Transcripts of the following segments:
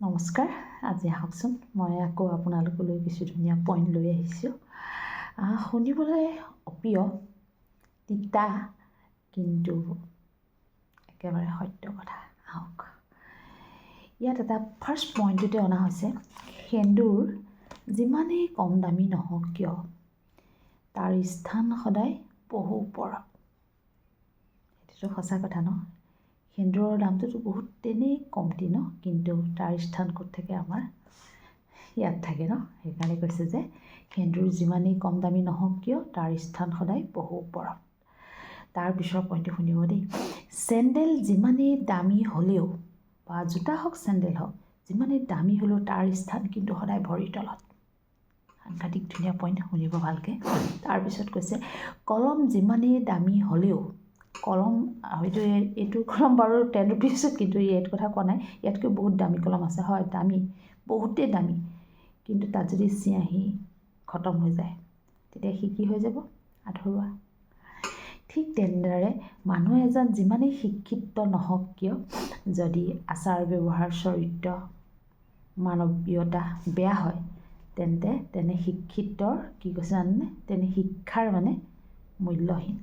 নমস্কাৰ। আজি আহকচোন মই আকৌ আপোনালোকলৈ কিছু ধুনীয়া পইণ্ট লৈ আহিছোঁ। শুনিবলৈ অপ্ৰিয়, তিতা, কিন্তু একেবাৰে সত্য কথা। আহক, ইয়াত এটা ফাৰ্ষ্ট পইণ্টটোতে অনা হৈছে, সেন্দুৰ যিমানেই কম দামী নহওক কিয় তাৰ স্থান সদায় বহু ওপৰত। এইটোতো সঁচা কথা ন। সেন্দুৰৰ দামটোতো বহুত তেনেই কমটি ন, কিন্তু তাৰ স্থান ক'ত থাকে? আমাৰ ইয়াত থাকে ন। সেইকাৰণে কৈছে যে সেন্দুৰ যিমানেই কম দামী নহওক কিয় তাৰ স্থান সদায় বহু ওপৰত। তাৰ পিছৰ পইণ্টটো শুনিব দেই। চেণ্ডেল যিমানেই দামী হ'লেও, বা জোতা হওক চেণ্ডেল হওক, যিমানেই দামী হ'লেও তাৰ স্থান কিন্তু সদায় ভৰিৰ তলত। সাংঘাতিক ধুনীয়া পইণ্ট, শুনিব ভালকৈ। তাৰপিছত কৈছে কলম যিমানেই দামী হ'লেও, কলম হয়তো এইটো কলম বাৰু 10 rupees, কিন্তু এইটো কথা কোৱা নাই, ইয়াতকৈ বহুত দামী কলম আছে। হয়, দামী, বহুতেই দামী, কিন্তু তাত যদি চিঞাহী খতম হৈ যায় তেতিয়া সি কি হৈ যাব? আধৰুৱা। ঠিক তেনেদৰে মানুহ এজন যিমানেই শিক্ষিত নহওক কিয়, যদি আচাৰ ব্যৱহাৰ, চৰিত্ৰ, মানৱীয়তা বেয়া হয়, তেনে শিক্ষিতৰ কি কৈছে জানেনে? তেনে শিক্ষাৰ মূল্যহীন।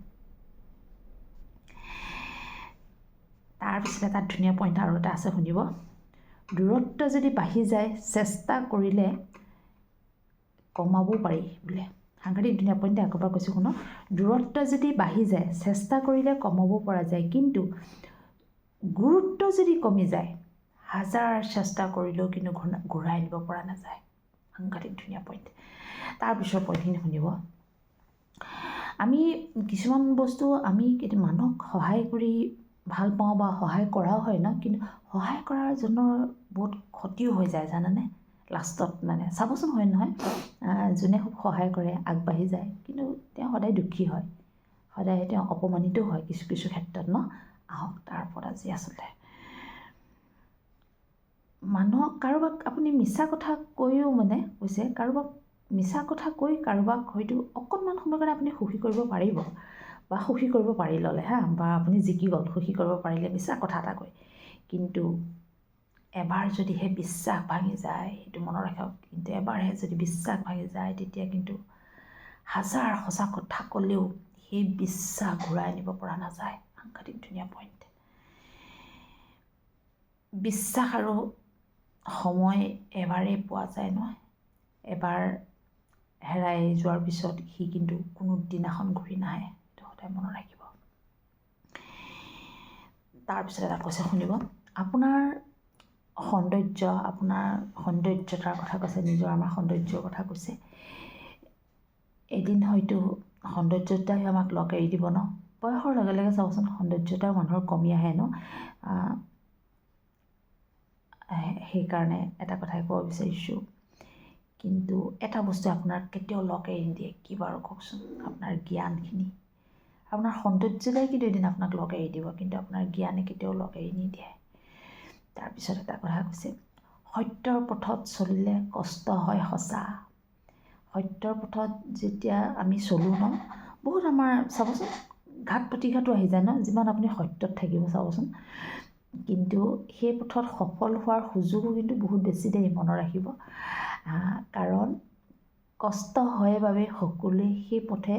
তাৰপিছত এটা ধুনীয়া পইণ্ট আৰু এটা আছে, শুনিব। দূৰত্ব যদি বাঢ়ি যায় চেষ্টা কৰিলে কমাব পাৰি বোলে। সাংঘাতিক ধুনীয়া পইণ্ট, একবাৰ কৈছোঁ শুনক। দূৰত্ব যদি বাঢ়ি যায় চেষ্টা কৰিলে কমাব পৰা যায়, কিন্তু গুৰুত্ব যদি কমি যায় হাজাৰ চেষ্টা কৰিলেও কিন্তু ঘূৰাই নিব পৰা নাযায়। সাংঘাতিক ধুনীয়া পইণ্ট। তাৰপিছৰ পইণ্টখিনি শুনিব। আমি কিছুমান বস্তু আমি মানুহক সহায় কৰি ভাল পাওঁ বা সহায় কৰাও হয় ন, কিন্তু সহায় কৰাৰ জন্য বহুত ক্ষতিও হৈ যায় জানানে। লাষ্টত চাবচোন, হয় নহয়, যোনে খুব সহায় কৰে আগবাঢ়ি যায়, কিন্তু তেওঁ সদায় দুখী হয়, সদায় তেওঁ অপমানিত হয় কিছু কিছু ক্ষেত্ৰত ন। আহক তাৰ ওপৰত আজি আচলতে মানুহক কাৰোবাক আপুনি মিছা কথা কৈও কৈছে, কাৰোবাক মিছা কথা কৈ কাৰোবাক হয়তো অকণমান সময়ৰ কাৰণে আপুনি সুখী কৰিব পাৰিব, বা সুখী কৰিব পাৰি ল'লে বা আপুনি জিকি গ'ল, সুখী কৰিব পাৰিলে মিছা কথা এটা কৈ। কিন্তু এবাৰ যদিহে বিশ্বাস ভাঙি যায়, সেইটো মনত ৰাখক, কিন্তু এবাৰহে যদি বিশ্বাস ভাঙি যায় তেতিয়া কিন্তু হাজাৰ সঁচা কথা ক'লেও সেই বিশ্বাস ঘূৰাই আনিব পৰা নাযায়। সাংঘাতিক ধুনীয়া পইণ্ট। বিশ্বাস আৰু সময় এবাৰেই পোৱা যায় নহয়, এবাৰ হেৰাই যোৱাৰ পিছত সি কিন্তু কোনো দিনাখন ঘূৰি নাহে, সেইটো সদায় মনত ৰাখিব। তাৰপিছত এটা কৈছে, শুনিব। আপোনাৰ সৌন্দৰ্যতাৰ কথা কৈছে, আমাৰ সৌন্দৰ্যৰ কথা কৈছে। এদিন হয়তো সৌন্দৰ্যতাই আমাক লগ এৰি দিব ন। বয়সৰ লগে লগে চাবচোন সৌন্দৰ্যতাও মানুহৰ কমি আহে ন। সেইকাৰণে এটা কথাই ক'ব বিচাৰিছোঁ, কিন্তু এটা বস্তু আপোনাৰ কেতিয়াও লগ এৰি নিদিয়ে। কি বাৰু কওকচোন? আপোনাৰ জ্ঞানখিনি। আপোনাৰ সৌন্দৰ্যতাই কিন্তু এদিন আপোনাক লগ এৰি দিব, কিন্তু আপোনাৰ জ্ঞানে কেতিয়াও লগ এৰি নিদিয়ে। তাৰপিছত এটা কথা কৈছে, সত্যৰ পথত চলিলে কষ্ট হয় সঁচা। সত্যৰ পথত যেতিয়া আমি চলোঁ ন, বহুত আমাৰ চাবচোন ঘাট প্ৰতিঘাতো আহি যায় ন, যিমান আপুনি সত্যত থাকিব চাবচোন। কিন্তু সেই পথত সফল হোৱাৰ সুযোগো কিন্তু বহুত বেছি দেই, মনত ৰাখিব। কাৰণ কষ্ট হয় বাবে সকলোৱে সেই পথে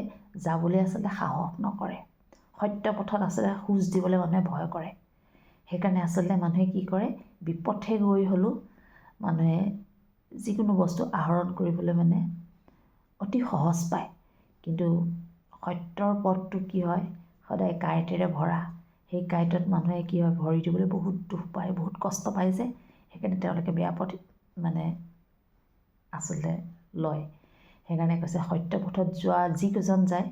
যাবলৈ আচলতে সাহস নকৰে। সত্য পথত আচলতে খোজ দিবলৈ মানুহে ভয় কৰে। সেইকাৰণে আচলতে মানুহে কি কৰে, বিপথে গৈ হ'লেও মানুহে যিকোনো বস্তু আহৰণ কৰিবলৈ অতি সহজ পায়। কিন্তু সত্যৰ পথটো কি হয়, সদায় কাঁইটেৰে ভৰা। সেই কাঁইটত মানুহে কি হয়, ভৰি দিবলৈ বহুত দুখ পায়, বহুত কষ্ট পায় যে, সেইকাৰণে তেওঁলোকে বেয়া পথ আচলতে লয়। সেইকাৰণে কৈছে সত্য পথত যোৱা যিকেইজন যায়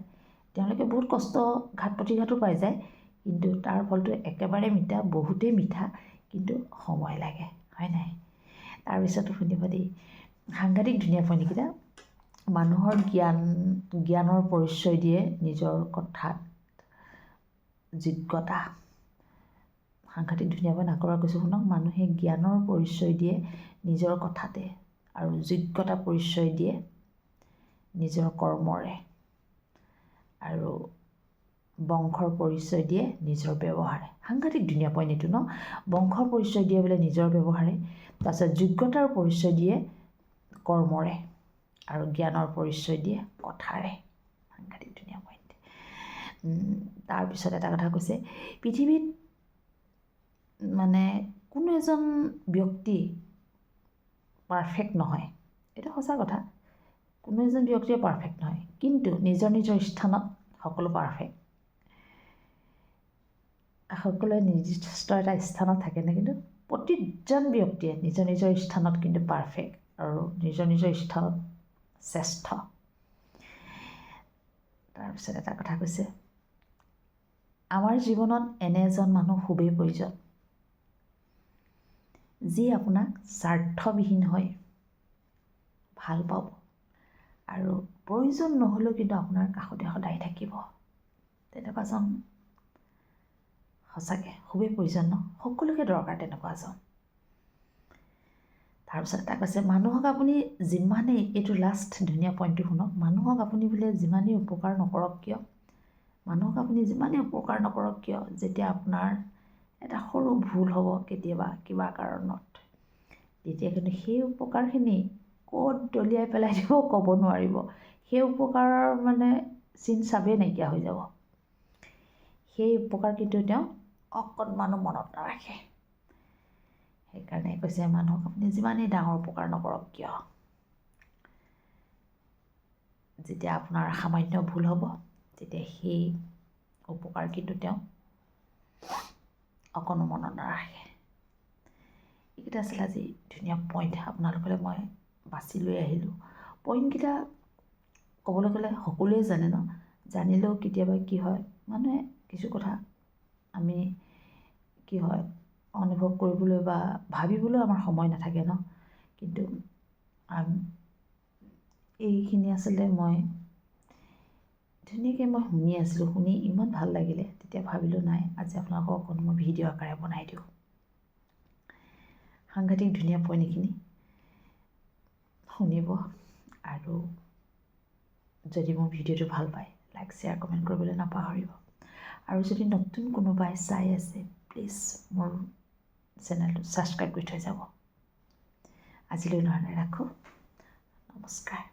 তেওঁলোকে বহুত কষ্ট ঘাট প্ৰতিঘাতো পাই যায়, কিন্তু তাৰ ফলটো একেবাৰে মিঠা, বহুতেই মিঠা, কিন্তু সময় লাগে, হয় নাই? তাৰপিছতো শুনিব দেই, সাংঘাতিক ধুনীয়া পইণ্ট এইকেইটা। মানুহৰ জ্ঞানৰ পৰিচয় দিয়ে নিজৰ কথাত যোগ্যতা। সাংঘাতিক ধুনীয়া পইণ্ট, আকৌ এবাৰ কৈছোঁ শুনক। মানুহে জ্ঞানৰ পৰিচয় দিয়ে নিজৰ কথাতে, আৰু যোগ্যতা পৰিচয় দিয়ে নিজৰ কৰ্মৰে। আৰু বংশৰ পৰিচয় দিয়ে নিজৰ ব্যৱহাৰে। সাংঘাতিক ধুনীয়া পইণ্ট এইটো ন, বংশৰ পৰিচয় দিয়ে বোলে নিজৰ ব্যৱহাৰে, তাৰপিছত যোগ্যতাৰ পৰিচয় দিয়ে কৰ্মৰে, আৰু জ্ঞানৰ পৰিচয় দিয়ে কথাৰে। সাংঘাতিক ধুনীয়া পইণ্ট। তাৰপিছত এটা কথা কৈছে, পৃথিৱীত মানে কোনো এজন ব্যক্তি পাৰফেক্ট নহয়, এইটো সঁচা কথা, কোনো এজন ব্যক্তিয়ে পাৰফেক্ট নহয়, কিন্তু নিজৰ নিজৰ স্থানত সকলো পাৰফেক্ট। সকলোৱে নিৰ্দিষ্ট এটা স্থানত থাকে নে, কিন্তু প্ৰতিজন ব্যক্তিয়ে নিজৰ নিজৰ স্থানত কিন্তু পাৰফেক্ট, আৰু নিজৰ নিজৰ স্থানত শ্ৰেষ্ঠ। তাৰপিছত এটা কথা কৈছে, আমাৰ জীৱনত এনে এজন মানুহ খুবেই প্ৰয়োজন, যি আপোনাক স্বাৰ্থবিহীন হৈ ভাল পাব, আৰু প্ৰয়োজন নহ'লেও কিন্তু আপোনাৰ কাষতে সদায় থাকিব। তেনেকুৱাজন সঁচাকৈ খুবেই প্ৰয়োজন ন, সকলোকে দৰকাৰ তেনেকুৱা এজন। তাৰপিছত এটা কৈছে, মানুহক আপুনি যিমানেই, এইটো লাষ্ট ধুনীয়া পইণ্টটো শুনক, মানুহক আপুনি বোলে যিমানেই উপকাৰ নকৰক কিয়, মানুহক আপুনি যিমানেই উপকাৰ নকৰক কিয়, যেতিয়া আপোনাৰ এটা সৰু ভুল হ'ব কেতিয়াবা কিবা কাৰণত, তেতিয়া কিন্তু সেই উপকাৰখিনি ক'ত দলিয়াই পেলাই দিব ক'ব নোৱাৰিব। সেই উপকাৰৰ মানে চিন চাবেই নাইকিয়া হৈ যাব। সেই উপকাৰ কিন্তু তেওঁ অকণমানো মনত নাৰাখে। সেইকাৰণে কৈছে, মানুহক আপুনি যিমানেই ডাঙৰ উপকাৰ নকৰক কিয়, যেতিয়া আপোনাৰ সামান্য ভুল হ'ব, তেতিয়া সেই উপকাৰ কিন্তু তেওঁ অকণো মনত নাৰাখে। এইকেইটা আছিলে আজি ধুনীয়া পইণ্ট, আপোনালোকলৈ মই বাছি লৈ আহিলোঁ। পইণ্টকেইটা ক'বলৈ গ'লে সকলোৱে জানে ন, জানিলেও কেতিয়াবা কি হয়, মানুহে কিছু কথা আমি কি হয় অনুভৱ কৰিবলৈ বা ভাবিবলৈ আমাৰ সময় নাথাকে ন, কিন্তু এইখিনি আচলতে মই ধুনীয়াকৈ শুনি আছিলোঁ, শুনি ইমান ভাল লাগিলে, তেতিয়া ভাবিলোঁ নাই আজি আপোনালোকক অকণ মই ভিডিঅ' আকাৰে বনাই দিওঁ। সাংঘাতিক ধুনীয়া পইণ্ট এইখিনি শুনিব, আৰু যদি মোৰ ভিডিঅ'টো ভাল পায় লাইক শ্বেয়াৰ কমেণ্ট কৰিবলৈ নাপাহৰিব, আৰু যদি নতুন কোনোবাই চাই আছে প্লিজ মোৰ চেনেলটো ছাবস্ক্ৰাইব কৰি থৈ যাব। আজিলৈ নহ'লে ৰাখোঁ, নমস্কাৰ।